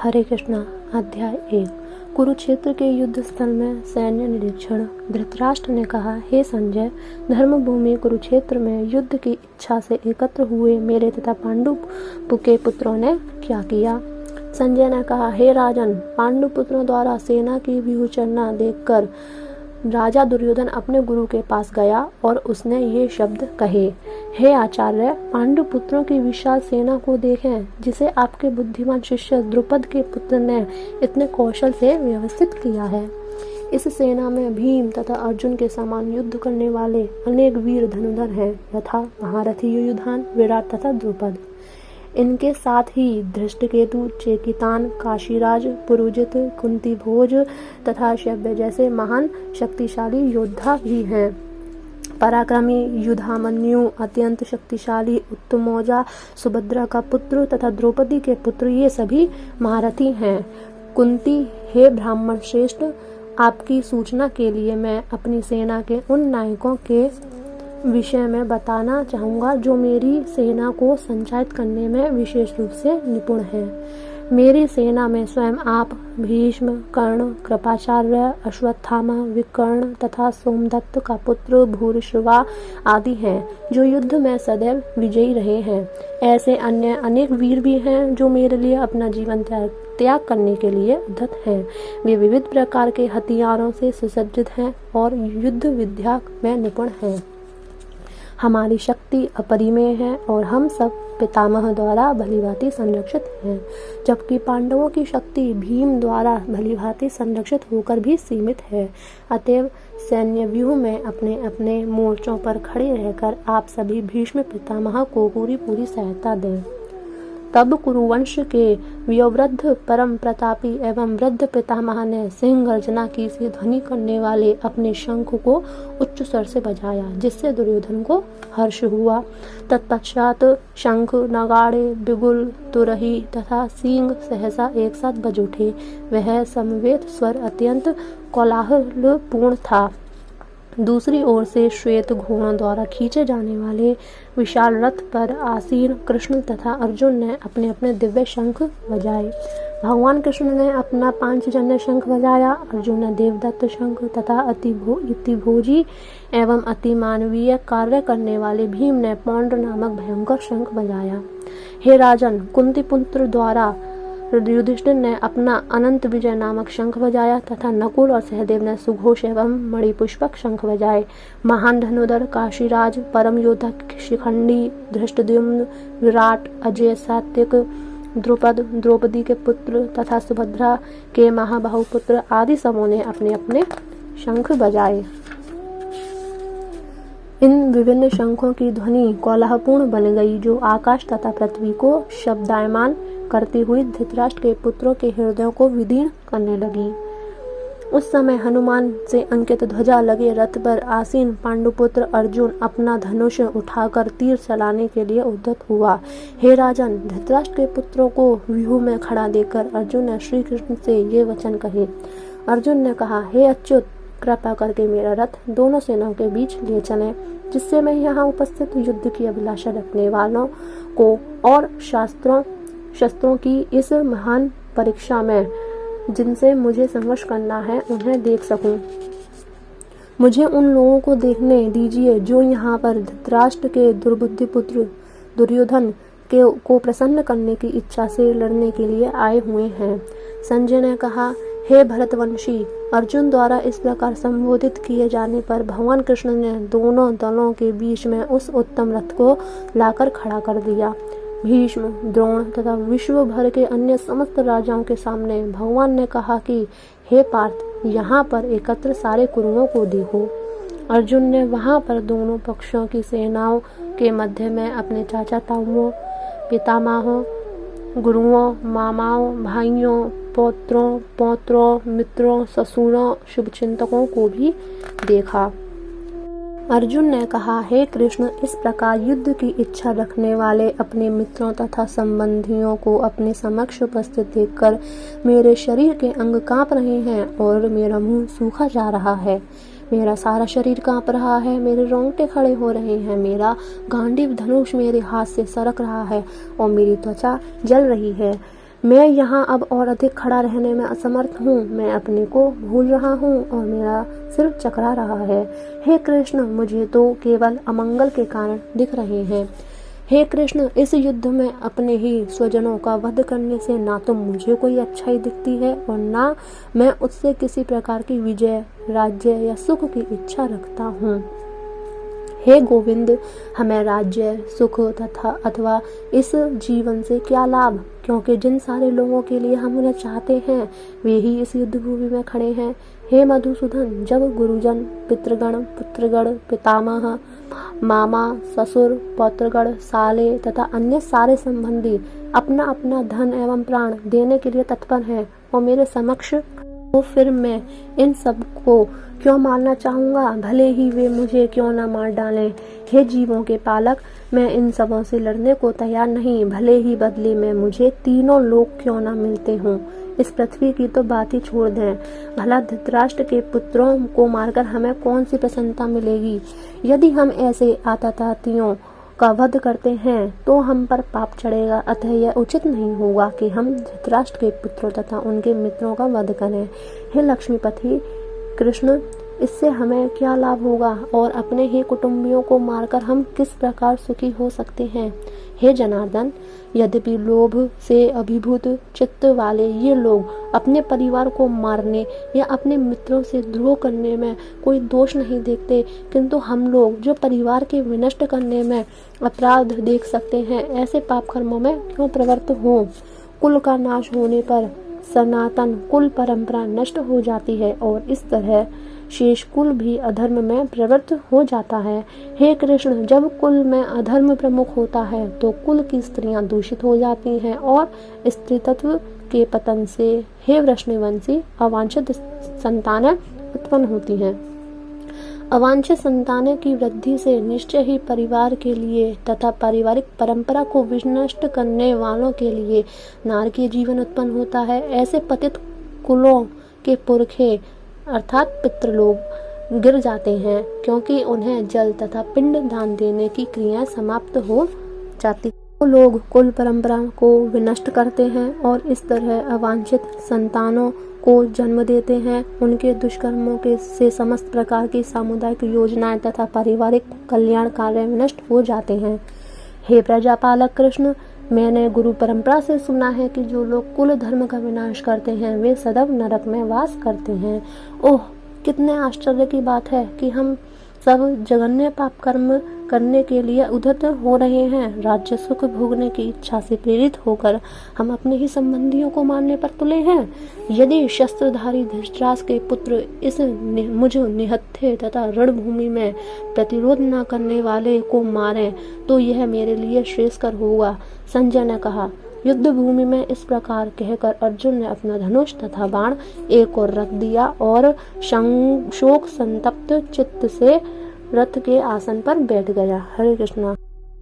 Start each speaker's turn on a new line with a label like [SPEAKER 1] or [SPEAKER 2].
[SPEAKER 1] हरे कृष्णा। अध्याय 1। कुरुक्षेत्र के युद्ध स्थल में सैन्य निरीक्षण। धृतराष्ट्र ने कहा, हे संजय, धर्मभूमि कुरुक्षेत्र में युद्ध की इच्छा से एकत्र हुए मेरे तथा पांडु के पुत्रों ने क्या किया? संजय ने कहा, हे राजन, पांडु पुत्रों द्वारा सेना की व्यूहरचना देखकर राजा दुर्योधन अपने गुरु के पास गया और उसने ये शब्द कहे, हे आचार्य, पांडु पुत्रों की विशाल सेना को देखें, जिसे आपके बुद्धिमान शिष्य द्रुपद के पुत्र ने इतने कौशल से व्यवस्थित किया है। इस सेना में भीम तथा अर्जुन के समान युद्ध करने वाले अनेक वीर धनुधर हैं, यथा महारथी युयुधान, विराट तथा द्रुपद। इनके साथ ही धृष्टकेतु, चेकितान, काशीराज, पुरुजित, कुंती भोज तथा शव्य जैसे महान शक्तिशाली योद्धा भी हैं। पराक्रमी युधामन्यु, अत्यंत शक्तिशाली उत्तमौजा, सुभद्रा का पुत्र तथा द्रौपदी के पुत्र, ये सभी महारथी हैं। कुंती, हे ब्राह्मण श्रेष्ठ, आपकी सूचना के लिए मैं अपनी सेना के उन नायकों के विषय में बताना चाहूँगा जो मेरी सेना को संचालित करने में विशेष रूप से निपुण है। मेरी सेना में स्वयं आप, भीष्म, कर्ण, कृपाचार्य, अश्वत्थामा, विकर्ण तथा सोमदत्त का पुत्र भूरिश्रवा आदि हैं, जो युद्ध में सदैव विजयी रहे हैं। ऐसे अन्य अनेक वीर भी हैं जो मेरे लिए अपना जीवन त्याग करने के लिए उद्धत हैं। वे विविध प्रकार के हथियारों से सुसज्जित हैं और युद्ध विद्या में निपुण हैं। हमारी शक्ति अपरिमेय है और हम सब पितामह द्वारा भलीभांति संरक्षित हैं, जबकि पांडवों की शक्ति भीम द्वारा भलीभांति संरक्षित होकर भी सीमित है। अतएव सैन्य व्यूह में अपने अपने मोर्चों पर खड़े रहकर आप सभी भीष्म पितामह को पूरी सहायता दें। तब कुरुवंश के वयोवृद्ध परम प्रतापी एवं वृद्ध पितामह ने सिंह गर्जना की सी ध्वनि करने वाले अपने शंख को उच्च स्वर से बजाया, जिससे दुर्योधन को हर्ष हुआ। तत्पश्चात शंख, नगाड़े, बिगुल, तुरही तथा सींग सहसा एक साथ बज उठे। वह समवेत स्वर अत्यंत कोलाहलपूर्ण था। दूसरी ओर से श्वेत घोड़ों द्वारा खींचे जाने वाले विशाल रथ पर आसीन कृष्ण तथा अर्जुन ने अपने अपने दिव्य शंख बजाए। भगवान कृष्ण ने अपना पांचजन्य शंख बजाया, अर्जुन ने देवदत्त शंख तथा अति भोजी एवं अति मानवीय कार्य करने वाले भीम ने पौंड्र नामक भयंकर शंख बजाया। हे राजन, कुंती पुत्र द्वारा युधिष्ठिर ने अपना अनंत विजय नामक शंख बजाया तथा नकुल और सहदेव ने सुघोष एवं मणिपुष्पक शंख बजाए। महान धनुधर काशीराज, परम योद्धा शिखंडी, धृष्टद्युम्न, विराट, अजय, सात्विक, द्रुपद, द्रौपदी के पुत्र तथा सुभद्रा के महाबाहु पुत्र आदि समूह ने अपने अपने शंख बजाए। इन विभिन्न शंखों की ध्वनि कोलाहलपूर्ण बन गई, जो आकाश तथा पृथ्वी को शब्दायमान करती हुई धृतराष्ट्र के पुत्रों के हृदयों को विदीर्ण करने लगी। उस समय हनुमान से अंकित ध्वजा लगे रथ पर आसीन पांडुपुत्र अर्जुन अपना धनुष उठाकर तीर चलाने के लिए उद्यत हुआ। हे राजन, धृतराष्ट्र के पुत्रों को व्यूह में खड़ा देखकर अर्जुन ने श्री कृष्ण से ये वचन कहे। अर्जुन ने कहा, हे अच्युत, कृपा करके मेरा रथ दोनों सेनाओं के बीच ले चलें, जिससे मैं यहाँ उपस्थित युद्ध की अभिलाषा रखने वालों को और शस्त्रों की इस महान परीक्षा में जिनसे मुझे संघर्ष करना है उन्हें देख सकूं। मुझे उन लोगों को देखने दीजिए जो यहाँ पर धृतराष्ट्र के दुर्बुद्धि पुत्र दुर्योधन को प्रसन्न करने की इच्छा से लड़ने के लिए आए हुए हैं। संजय ने कहा, हे भरतवंशी, अर्जुन द्वारा इस प्रकार संबोधित किए जाने पर भगवान कृष्ण ने दोनों दलों के बीच में उस उत्तम रथ को लाकर खड़ा कर दिया। भीष्म, द्रोण तथा विश्व भर के अन्य समस्त राजाओं के सामने भगवान ने कहा कि हे पार्थ, यहाँ पर एकत्र सारे कुरुओं को देखो। अर्जुन ने वहाँ पर दोनों पक्षों की सेनाओं के मध्य में अपने चाचा ताऊओं, पितामहों, गुरुओं, मामाओं, भाइयों, पौत्रों, मित्रों, ससुरों, शुभचिंतकों को भी देखा। अर्जुन ने कहा, हे कृष्ण, इस प्रकार युद्ध की इच्छा रखने वाले अपने मित्रों तथा संबंधियों को अपने समक्ष उपस्थित देखकर मेरे शरीर के अंग कांप रहे हैं और मेरा मुंह सूखा जा रहा है। मेरा सारा शरीर कांप रहा है, मेरे रोंगटे खड़े हो रहे हैं, मेरा गांडीव धनुष मेरे हाथ से सरक रहा है और मेरी त्वचा जल रही है। मैं यहाँ अब और अधिक खड़ा रहने में असमर्थ हूँ। मैं अपने को भूल रहा हूँ और मेरा सिर चकरा रहा है। हे कृष्ण, मुझे तो केवल अमंगल के कारण दिख रहे हैं। हे कृष्ण, इस युद्ध में अपने ही स्वजनों का वध करने से ना तो मुझे कोई अच्छाई दिखती है और ना मैं उससे किसी प्रकार की विजय, राज्य या सुख की इच्छा रखता हूँ। हे गोविंद, हमें राज्य, सुख तथा अथवा इस जीवन से क्या लाभ, क्योंकि जिन सारे लोगों के लिए हम उन्हें चाहते हैं वे ही इस युद्ध भूमि में खड़े हैं। हे मधुसूदन, जब गुरुजन, पितृगण, पुत्रगण, पितामह, मामा, ससुर, पौत्रगण, साले तथा अन्य सारे संबंधी अपना अपना धन एवं प्राण देने के लिए तत्पर हैं और मेरे समक्ष, तो फिर मैं इन सब को क्यों मारना चाहूँगा, भले ही वे मुझे क्यों न मार डालें। हे जीवों के पालक, मैं इन सबों से लड़ने को तैयार नहीं, भले ही बदले में मुझे तीनों लोग क्यों न मिलते हों। इस पृथ्वी की तो बात ही छोड़ दें, भला धृतराष्ट्र के पुत्रों को मारकर हमें कौन सी प्रसन्नता मिलेगी। यदि हम ऐसे आततातियों का वध करते हैं तो हम पर पाप चढ़ेगा, अतः यह उचित नहीं होगा कि हम धृतराष्ट्र के पुत्रों तथा उनके मित्रों का वध करें। हे लक्ष्मीपति कृष्ण, इससे हमें क्या लाभ होगा और अपने ही कुटुंबियों को मारकर हम किस प्रकार सुखी हो सकते हैं। हे जनार्दन, यद्यपि लोभ से अभिभूत चित्त वाले ये लोग अपने परिवार को मारने या अपने मित्रों से द्रोह करने में कोई दोष नहीं देखते, किंतु हम लोग जो परिवार के विनष्ट करने में अपराध देख सकते हैं, ऐसे पाप कर्मों में क्यों प्रवृत्त हों। कुल का नाश होने पर सनातन कुल परंपरा नष्ट हो जाती है और इस तरह शेष कुल भी अधर्म में प्रवृत्त हो जाता है। हे कृष्ण, जब कुल में अधर्म प्रमुख होता है तो कुल की स्त्रियां दूषित हो जाती हैं और स्त्री तत्व के पतन से हे वृष्णिवंशी अवांछित संतानें उत्पन्न होती हैं। अवांछित संतानें की वृद्धि से निश्चय ही परिवार के लिए तथा पारिवारिक परंपरा को विनष्ट करने वालों के लिए नारकीय जीवन उत्पन्न होता है। ऐसे पतित कुलों के पुरखे अर्थात पितृलोग गिर जाते हैं, क्योंकि उन्हें जल तथा पिंड दान देने की क्रियाएं समाप्त हो जाती। वो लोग कुल परंपरा को विनष्ट करते हैं और इस तरह अवांछित संतानों को जन्म देते हैं। उनके दुष्कर्मों के से समस्त प्रकार की सामुदायिक योजनाएं तथा पारिवारिक कल्याण कार्य नष्ट हो जाते हैं। हे प्रजापालक कृष्ण, मैंने गुरु परंपरा से सुना है कि जो लोग कुल धर्म का विनाश करते हैं वे सदैव नरक में वास करते हैं। ओह, कितने आश्चर्य की बात है कि हम सब जघन्य पाप कर्म करने के लिए उद्यत हो रहे हैं। राज्य सुख भोगने की इच्छा से प्रेरित होकर हम अपने ही संबंधियों को मारने पर तुले हैं। यदि शस्त्रधारी धृतराष्ट्र के पुत्र इस मुझ निहत्थे तथा रणभूमि में प्रतिरोध न करने वाले को मारें तो यह मेरे लिए श्रेयस्कर होगा। संजय ने कहा। युद्ध भूमि में इस प्रकार कहकर अर्जुन ने अपना धनुष तथा बाण एक ओर रख दिया और शोक संतप्त चित्त से रथ के आसन पर बैठ गया। हरे कृष्णा।